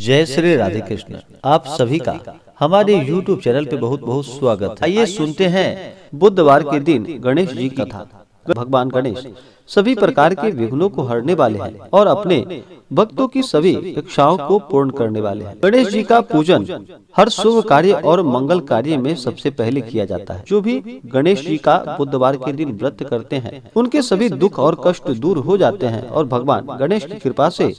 जय श्री राधे कृष्ण। आप सभी का हमारे YouTube चैनल पे बहुत बहुत स्वागत है। आइए सुनते हैं बुधवार के दिन गणेश जी कथा। भगवान गणेश सभी प्रकार के विघ्नों को हरने वाले हैं और अपने भक्तों की सभी इच्छाओं को पूर्ण करने वाले हैं। गणेश जी का पूजन हर शुभ कार्य और मंगल कार्य में सबसे पहले किया जाता है। जो भी गणेश जी का बुधवार के दिन व्रत करते हैं उनके सभी दुख और कष्ट दूर हो जाते हैं और भगवान गणेश की कृपा से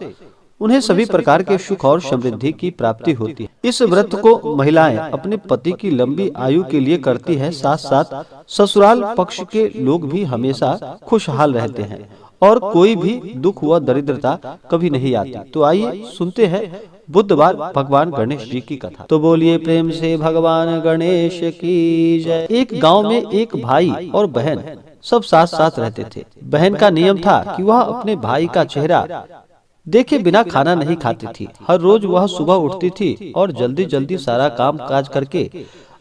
उन्हें सभी प्रकार के सुख और समृद्धि की प्राप्ति होती है। इस व्रत को महिलाएं अपने पति की लंबी आयु के लिए करती है। साथ साथ ससुराल पक्ष के लोग भी हमेशा खुशहाल रहते हैं और कोई भी दुख व दरिद्रता कभी नहीं आती। तो आइए सुनते हैं बुधवार भगवान गणेश जी की कथा। तो बोलिए प्रेम से भगवान गणेश की जय। एक गाँव में एक भाई और बहन सब साथ साथ रहते थे। बहन का नियम था कि वह अपने भाई का चेहरा देखे बिना खाना नहीं खाती थी। हर रोज वह सुबह उठती थी और जल्दी जल्दी सारा काम काज करके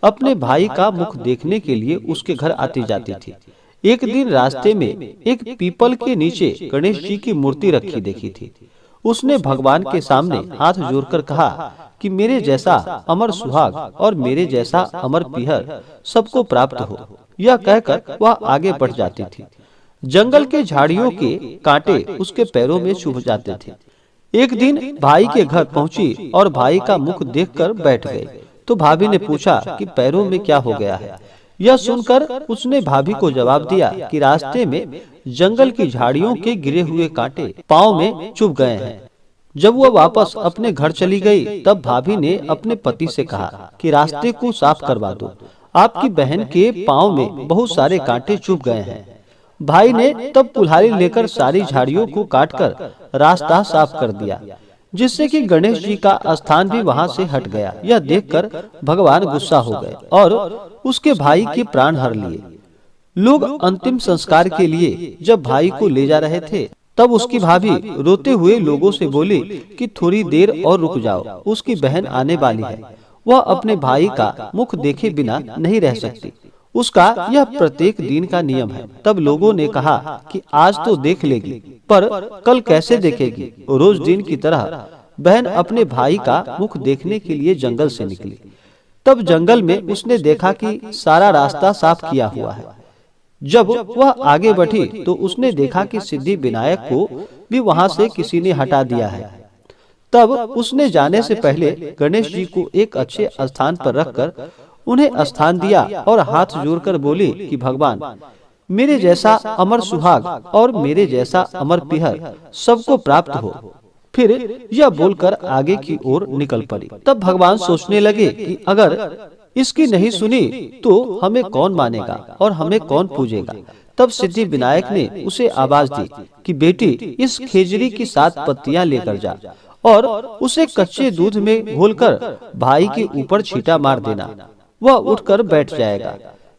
अपने भाई का मुख देखने के लिए उसके घर आती जाती थी। एक दिन रास्ते में एक पीपल के नीचे गणेश जी की मूर्ति रखी देखी थी। उसने भगवान के सामने हाथ जोड़कर कहा कि मेरे जैसा अमर सुहाग और मेरे जैसा अमर पीहर सबको प्राप्त हो। यह कहकर वह आगे बढ़ जाती थी। जंगल के झाड़ियों के कांटे उसके पैरों में चुभ जाते थे। एक दिन भाई के घर पहुंची और भाई का मुख देखकर बैठ गई। तो भाभी ने पूछा कि पैरों में क्या हो गया है। यह सुनकर उसने भाभी को जवाब दिया कि रास्ते में जंगल की झाड़ियों के गिरे हुए कांटे पाँव में चुभ गए हैं। जब वह वापस अपने घर चली गई तब भाभी ने अपने पति से कहा कि रास्ते को साफ करवा दो, आपकी बहन के पाँव में बहुत सारे कांटे चुभ गए हैं। भाई ने तब कुल्हाड़ी लेकर सारी झाड़ियों को काटकर रास्ता साफ कर दिया, जिससे कि गणेश जी का स्थान भी वहां से हट गया। यह देखकर भगवान गुस्सा हो गए और उसके भाई के प्राण हर लिए। लोग अंतिम संस्कार के लिए जब भाई को ले जा रहे थे तब उसकी भाभी रोते हुए लोगों से बोली कि थोड़ी देर और रुक जाओ, उसकी बहन आने वाली है। वह अपने भाई का मुख देखे बिना नहीं रह सकती। उसका यह प्रत्येक दिन का नियम है। तब लोगों ने कहा कि आज तो देख लेगी, पर कल कैसे देखेगी। रोज दिन की तरह बहन अपने भाई का मुख देखने के लिए जंगल से निकली। तब जंगल में उसने देखा कि सारा रास्ता साफ किया हुआ है। जब वह आगे बढ़ी तो उसने देखा कि सिद्धि विनायक को भी वहां से किसी ने हटा दिया है। तब उसने जाने से पहले गणेश जी को एक अच्छे स्थान पर रखकर उन्हें स्थान दिया और हाथ जोड़कर बोली कि भगवान मेरे जैसा अमर सुहाग और मेरे जैसा अमर पीहर सबको प्राप्त हो। फिर यह बोलकर आगे की ओर निकल पड़ी। तब भगवान सोचने लगे कि अगर इसकी नहीं सुनी तो हमें कौन मानेगा और हमें कौन पूजेगा। तब सिद्धि विनायक ने उसे आवाज दी कि बेटी इस खेजड़ी की 7 पत्तियां लेकर जा और उसे कच्चे दूध में घोलकर भाई के ऊपर छींटा मार देना, वह उठकर बैठ जाएगा।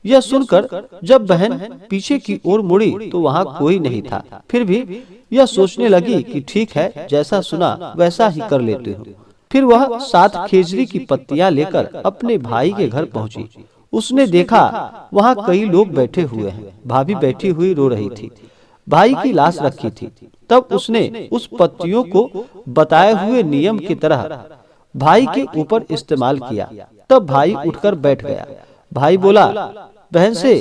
यह सुनकर जब बहन पीछे की ओर मुड़ी तो वहाँ कोई नहीं था। फिर भी यह सोचने लगी कि ठीक है, जैसा सुना वैसा ही कर लेती हूँ। फिर वह 7 खेजड़ी की पत्तियां लेकर अपने भाई के घर पहुंची। उसने देखा वहाँ कई लोग बैठे हुए हैं। भाभी बैठी हुई रो रही थी, भाई की लाश रखी थी। तब उसने उस पत्तियों को बताए हुए नियम की तरह भाई के ऊपर इस्तेमाल किया। तब भाई उठकर बैठ गया। भाई बोला बहन से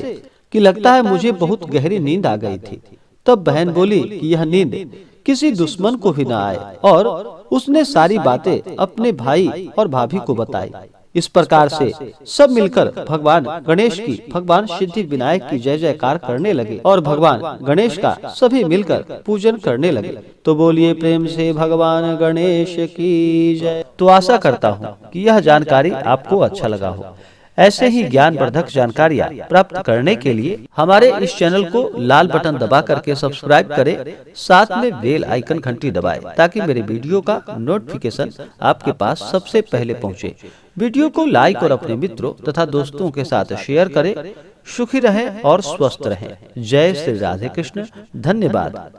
कि लगता है मुझे बहुत गहरी नींद आ गई थी। तब बहन बोली कि यह नींद किसी दुश्मन को भी न आए और उसने सारी बातें अपने भाई और भाभी को बताई। इस प्रकार से सब मिलकर भगवान गणेश की, भगवान सिद्धि विनायक की जय जयकार करने लगे और भगवान गणेश का सभी मिलकर पूजन करने लगे। तो बोलिए प्रेम से भगवान गणेश की जय। तो आशा करता हूँ कि यह जानकारी आपको अच्छा लगा हो। ऐसे ही ज्ञानवर्धक जानकारियाँ प्राप्त करने के लिए हमारे इस चैनल को लाल बटन दबा करके सब्सक्राइब करें, साथ में बेल आइकन घंटी दबाएं ताकि मेरे वीडियो का नोटिफिकेशन आपके पास सबसे पहले पहुंचे। वीडियो को लाइक और अपने मित्रों तथा दोस्तों के साथ शेयर करें। सुखी रहें और स्वस्थ रहें। जय श्री राधे कृष्ण। धन्यवाद।